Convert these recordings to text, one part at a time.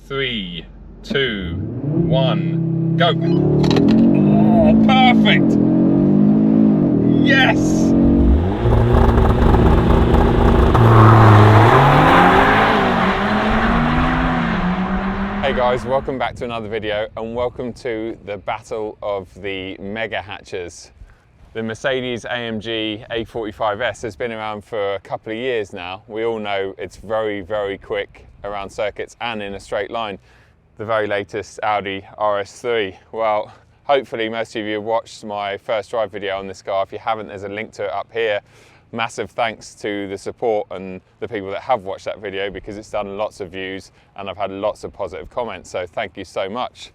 3, 2, 1, go. Oh, perfect. Yes. Hey guys, welcome back to another video and welcome to the battle of the mega hatches. The Mercedes AMG A45 S has been around for a couple of years now. We all know it's very, very quick around circuits and in a straight line. The very latest Audi RS3. Well, hopefully most of you have watched my first drive video on this car. If you haven't, there's a link to it up here. Massive thanks to the support and the people that have watched that video because it's done lots of views and I've had lots of positive comments, so thank you so much.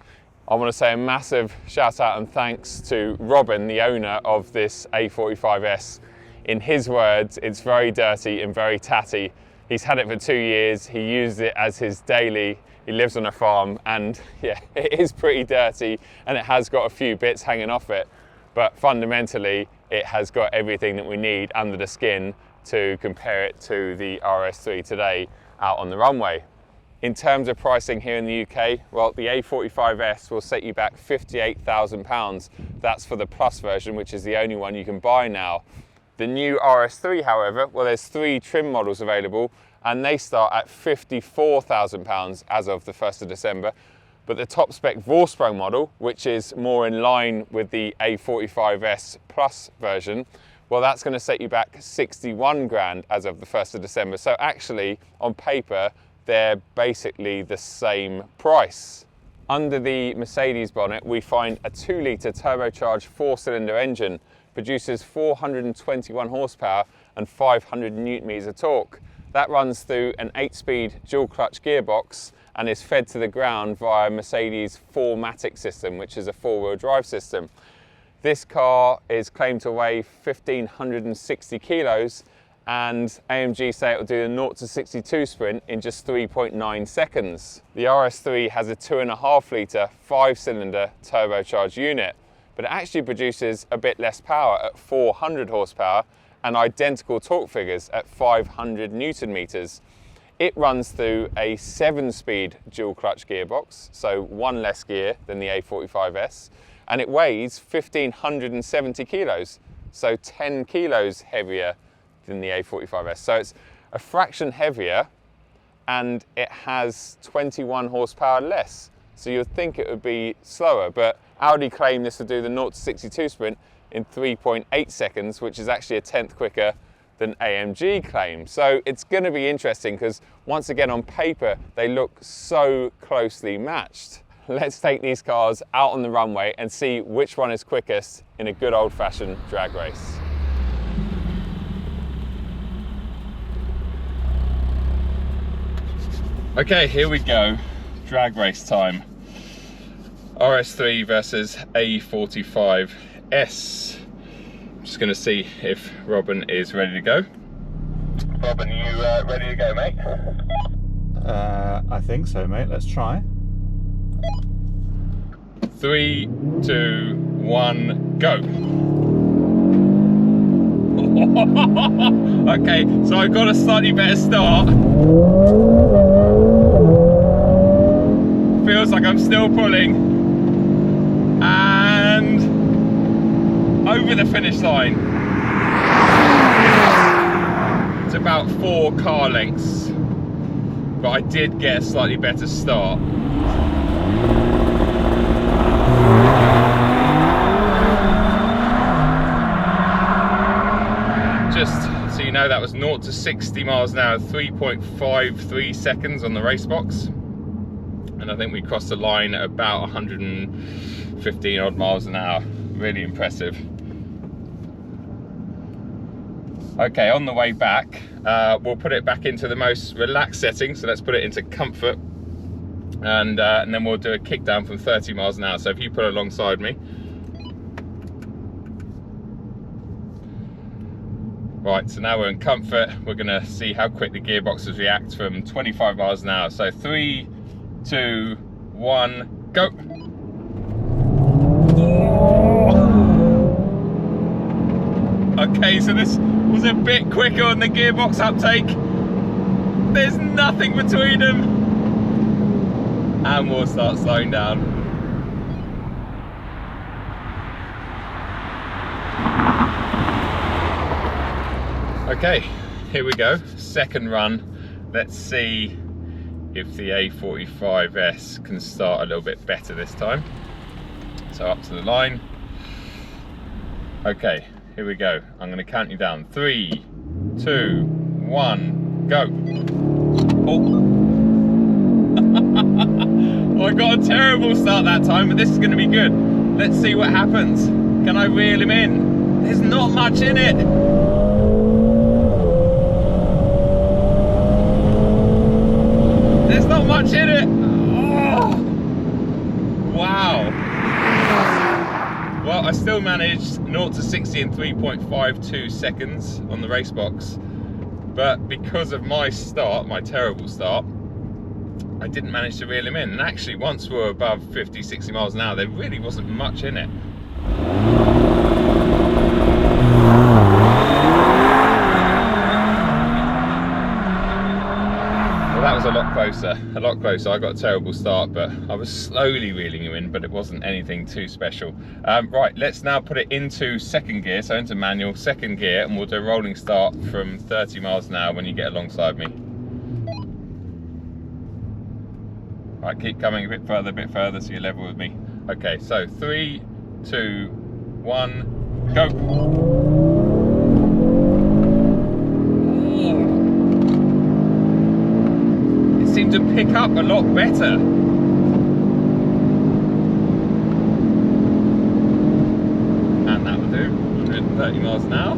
I want to say a massive shout out and thanks to Robin, the owner of this A45 S. In his words, it's very dirty and very tatty. He's had it for 2 years, he used it as his daily, he lives on a farm, and yeah, it is pretty dirty and it has got a few bits hanging off it, but fundamentally it has got everything that we need under the skin to compare it to the RS3 today out on the runway. In terms of pricing here in the UK, well, the A45 S will set you back £58,000. That's for the Plus version, which is the only one you can buy now. The new RS3, however, well, there's 3 trim models available and they start at £54,000 as of the 1st of December. But the top spec Vorsprung model, which is more in line with the A45 S Plus version, well, that's going to set you back 61 grand as of the 1st of December. So actually, on paper, they're basically the same price. Under the Mercedes bonnet, we find a 2-litre turbocharged 4-cylinder engine, produces 421 horsepower and 500 Newton-meters of torque. That runs through an 8-speed dual-clutch gearbox and is fed to the ground via Mercedes 4MATIC system, which is a 4-wheel drive system. This car is claimed to weigh 1,560 kilos, and AMG say it will do the 0 to 62 sprint in just 3.9 seconds. The RS3 has a 2.5 litre 5-cylinder turbocharged unit, but it actually produces a bit less power at 400 horsepower and identical torque figures at 500 Newton meters. It runs through a 7-speed dual clutch gearbox, so 1 less gear than the A45 S, and it weighs 1,570 kilos, so 10 kilos heavier than the A45 S. So it's a fraction heavier and it has 21 horsepower less. So you'd think it would be slower, but Audi claim this would do the 0 to 62 sprint in 3.8 seconds, which is actually a 1/10 quicker than AMG claims. So it's going to be interesting because once again on paper they look so closely matched. Let's take these cars out on the runway and see which one is quickest in a good old-fashioned drag race. Okay, here we go, drag race time. RS3 versus A45 S. I'm just going to see if Robin is ready to go. Robin, you ready to go, mate? I think so, mate. Let's try. 3, 2, 1, go. Okay, so I've got a slightly better start. Feels like I'm still pulling, and over the finish line. It's about 4 car lengths, but I did get a slightly better start. Just so you know, that was 0 to 60 miles an hour, 3.53 seconds on the race box. And I think we crossed the line at about 115 odd miles an hour. Really impressive. Okay, on the way back, we'll put it back into the most relaxed setting. So let's put it into comfort. And then we'll do a kick down from 30 miles an hour. So if you pull alongside me. Right, so now we're in comfort. We're gonna see how quick the gearboxes react from 25 miles an hour. So 3, 2, 1, go. Okay, so this was a bit quicker on the gearbox uptake. There's nothing between them. and we'll start slowing down. Okay, here we go, second run. Let's see if the A45 S can start a little bit better this time. So up to the line. Okay, here we go. I'm going to count you down. 3, 2, 1, go. Oh. Well, I got a terrible start that time, but this is going to be good. Let's see what happens. Can I reel him in? There's not much in it. There's not much in it. Oh. Wow. Well, I still managed 0 to 60 in 3.52 seconds on the race box, but because of my start, my terrible start, I didn't manage to reel him in. And actually, once we're above 50, 60 miles an hour, there really wasn't much in it. Well, that was a lot closer, a lot closer. I got a terrible start, but I was slowly reeling him in, but it wasn't anything too special. Right, let's now put it into second gear, so into manual, second gear, and we'll do a rolling start from 30 miles an hour when you get alongside me. Right, keep coming a bit further, so you're level with me. Okay, so 3, 2, 1, go. Seem to pick up a lot better. And that will do, 130 miles an hour.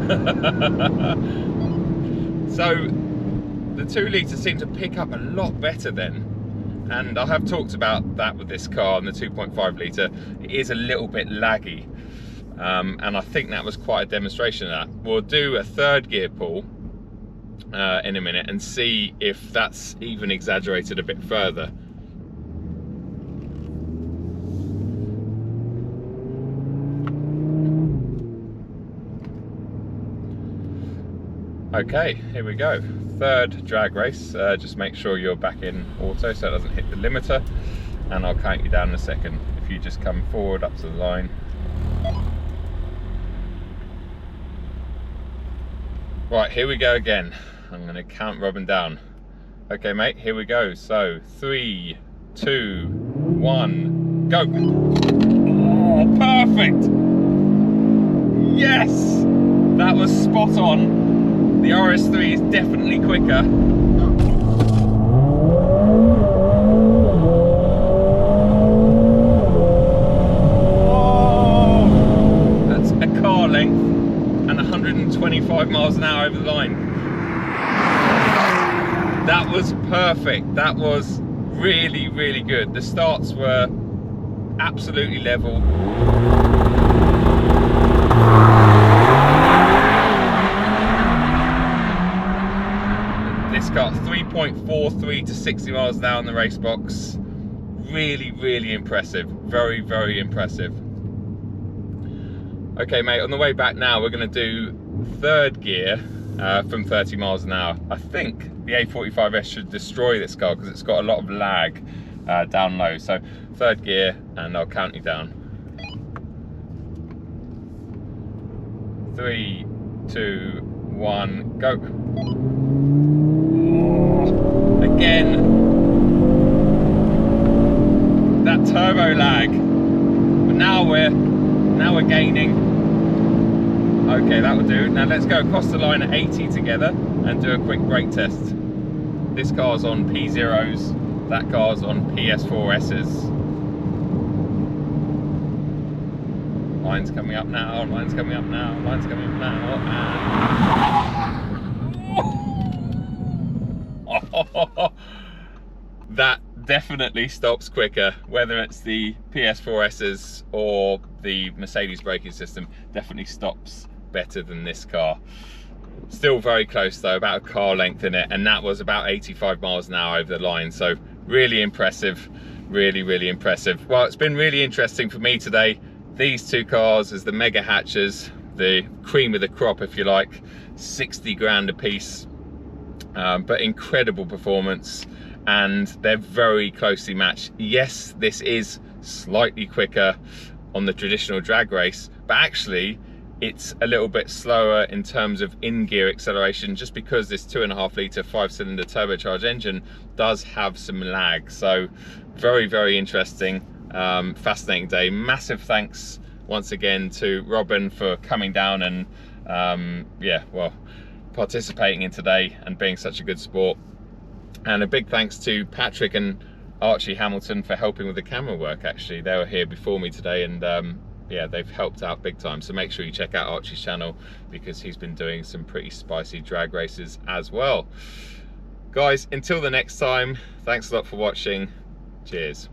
So the 2 litre seemed to pick up a lot better then. And I have talked about that with this car, and the 2.5 litre, it is a little bit laggy. And I think that was quite a demonstration of that. We'll do a third gear pull in a minute and see if that's even exaggerated a bit further. Okay, here we go. Third drag race. Just make sure you're back in auto so it doesn't hit the limiter, and I'll count you down in a second. If you just come forward up to the line. Right, here we go again. I'm going to count Robin down. Okay, mate, here we go. So 3, 2, 1, go. Oh, perfect. Yes, that was spot on. The RS3 is definitely quicker. Oh, that's a car length and 125 miles an hour over the line. That was perfect. That was really, really good. The starts were absolutely level. This car, 3.43 to 60 miles an hour in the race box. Really, really impressive. Very, very impressive. Okay, mate, on the way back now, we're going to do third gear from 30 miles an hour. I think the A45S should destroy this car because it's got a lot of lag down low. So third gear, and I'll count you down. 3, 2, 1, go. Again, that turbo lag, but now we're gaining. Okay, that will do. Now let's go across the line at 80 together and do a quick brake test. This car's on P0s, that car's on PS4Ss. Line's coming up now, line's coming up now, line's coming up now, and... That definitely stops quicker, whether it's the PS4Ss or the Mercedes braking system, definitely stops better than this car. Still very close though, about a car length in it, and that was about 85 miles an hour over the line. So really impressive, really, really impressive. Well, it's been really interesting for me today. These two cars as the mega hatches, the cream of the crop if you like, 60 grand a piece, but incredible performance. and they're very closely matched. Yes, this is slightly quicker on the traditional drag race, but actually it's a little bit slower in terms of in-gear acceleration, just because this 2.5 litre 5-cylinder turbocharged engine does have some lag. So very, very interesting, fascinating day. Massive thanks once again to Robin for coming down and yeah, well, participating in today and being such a good sport. And a big thanks to Patrick and Archie Hamilton for helping with the camera work. Actually, they were here before me today, and yeah, they've helped out big time. So make sure you check out Archie's channel, because he's been doing some pretty spicy drag races as well. Guys, until the next time, thanks a lot for watching. Cheers.